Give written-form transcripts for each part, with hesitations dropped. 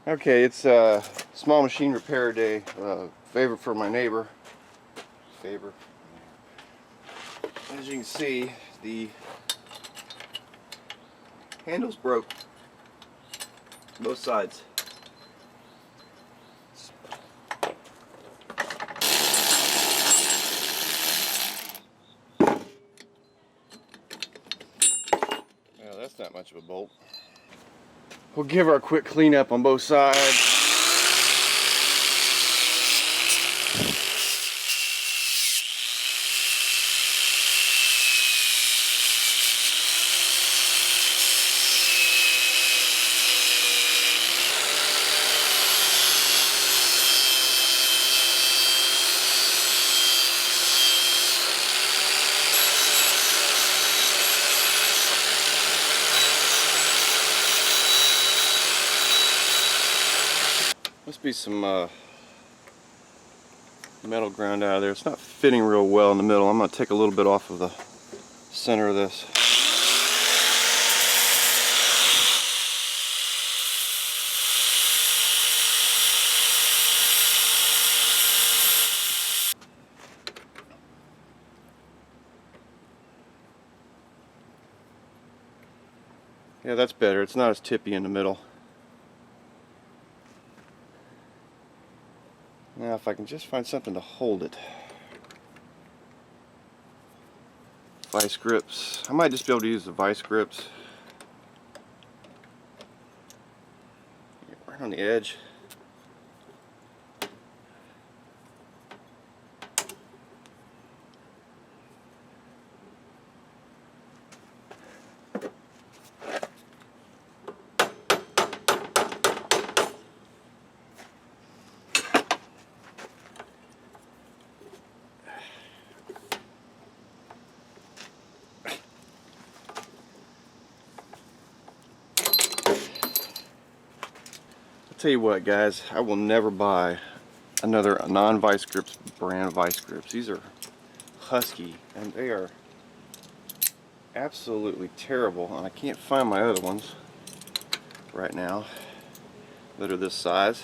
Okay, it's a small machine repair day. Favor for my neighbor. Favor. As you can see, the handles broke. Both sides. Well, that's not much of a bolt. We'll give her a quick cleanup on both sides. Must be some metal ground out of there. It's not fitting real well in the middle. I'm going to take a little bit off of the center of this. Yeah, that's better. It's not as tippy in the middle. Now if I can just find something to hold it. Vice grips. I might just be able to use the vice grips. Right on the edge. Tell you what, guys, I will never buy another non-vice grips brand vice grips. These are husky and they are absolutely terrible, and I can't find my other ones right now that are this size.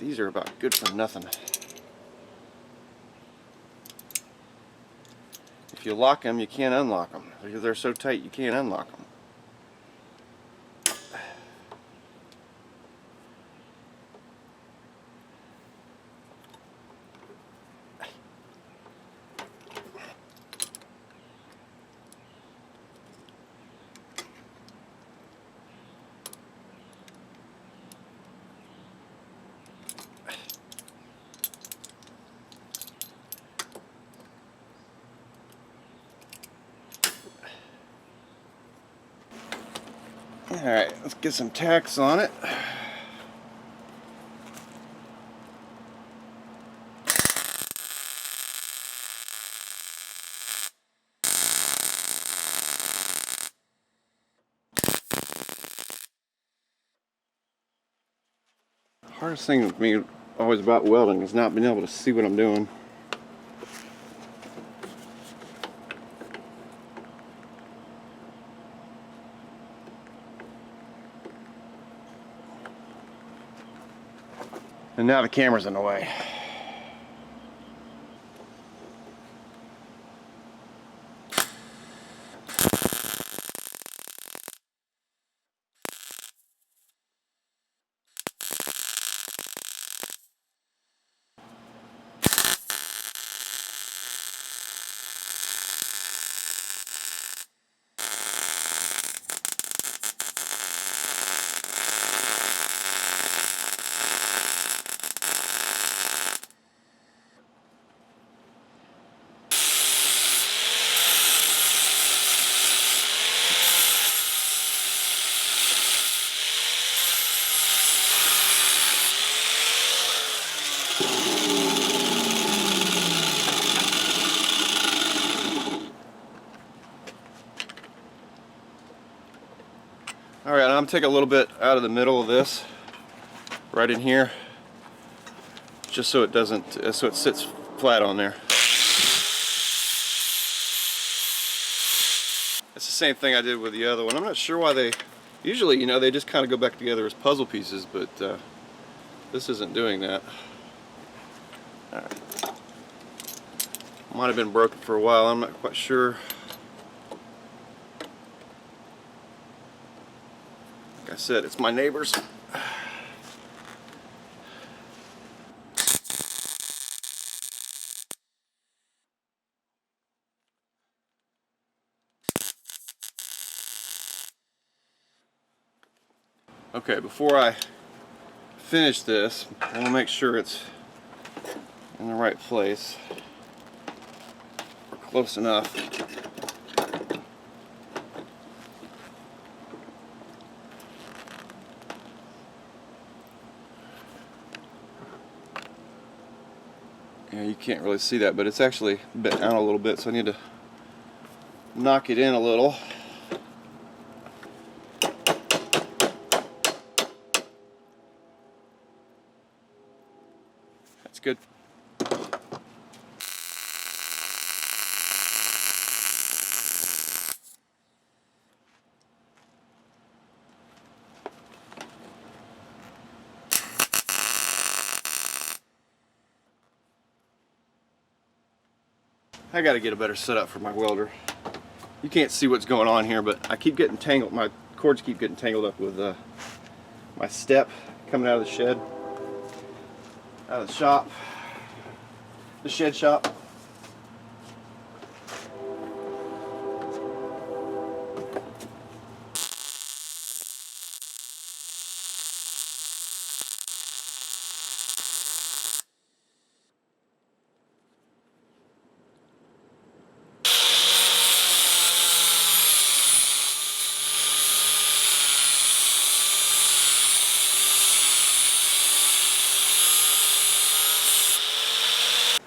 These are about good for nothing. If you lock them, you can't unlock them because they're so tight you can't unlock them. Alright, let's get some tacks on it. Hardest thing with me always about welding is not being able to see what I'm doing. And now the camera's in the way. Alright, I'm going to take a little bit out of the middle of this, right in here, just so it doesn't, so it sits flat on there. It's the same thing I did with the other one. I'm not sure why they, usually, you know, they just kind of go back together as puzzle pieces, but this isn't doing that. All right. Might have been broken for a while, I'm not quite sure. Like I said, it's my neighbor's. Okay, before I finish this, I want to make sure it's in the right place, or close enough. Yeah, you can't really see that, but it's actually bent out a little bit, so I need to knock it in a little. That's good. I gotta get a better setup for my welder. You can't see what's going on here, but I keep getting tangled. My cords keep getting tangled up with my step coming out of the shed, out of the shop, the shed shop.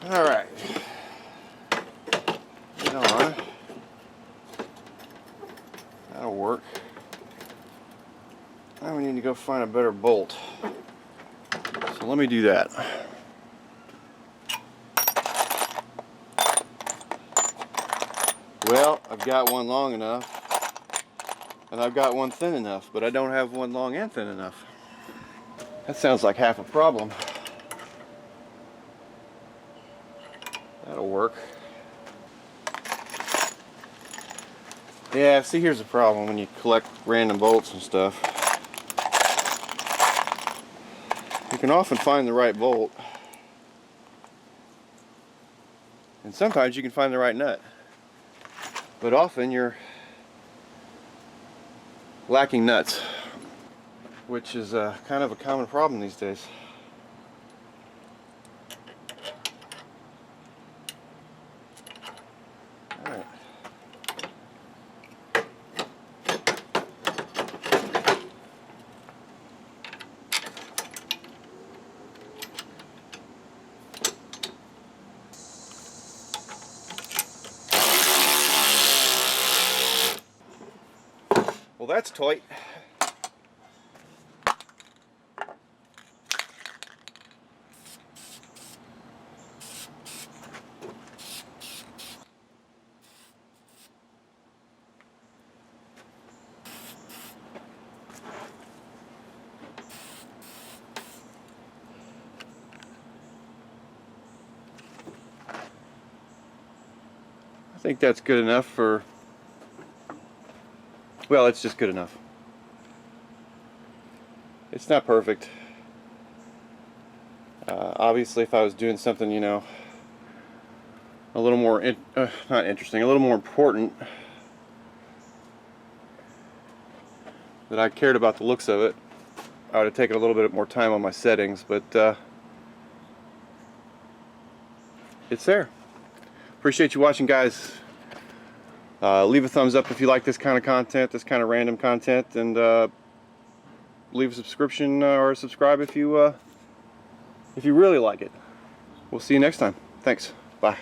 All right. Get on. That'll work. Now we need to go find a better bolt. So let me do that. Well, I've got one long enough, and I've got one thin enough, but I don't have one long and thin enough. That sounds like half a problem. That'll work. Yeah, see, here's the problem when you collect random bolts and stuff. You can often find the right bolt, and sometimes you can find the right nut, but often you're lacking nuts, which is kind of a common problem these days. Alright. Well, that's tight. I think that's good enough for, well, it's just good enough. It's not perfect. Obviously, if I was doing something, you know, a little more, not interesting, a little more important, that I cared about the looks of it, I would have taken a little bit more time on my settings, but it's there. Appreciate you watching, guys. Leave a thumbs up if you like this kind of content, this kind of random content, and leave a subscription or subscribe if you really like it. We'll see you next time. Thanks. Bye.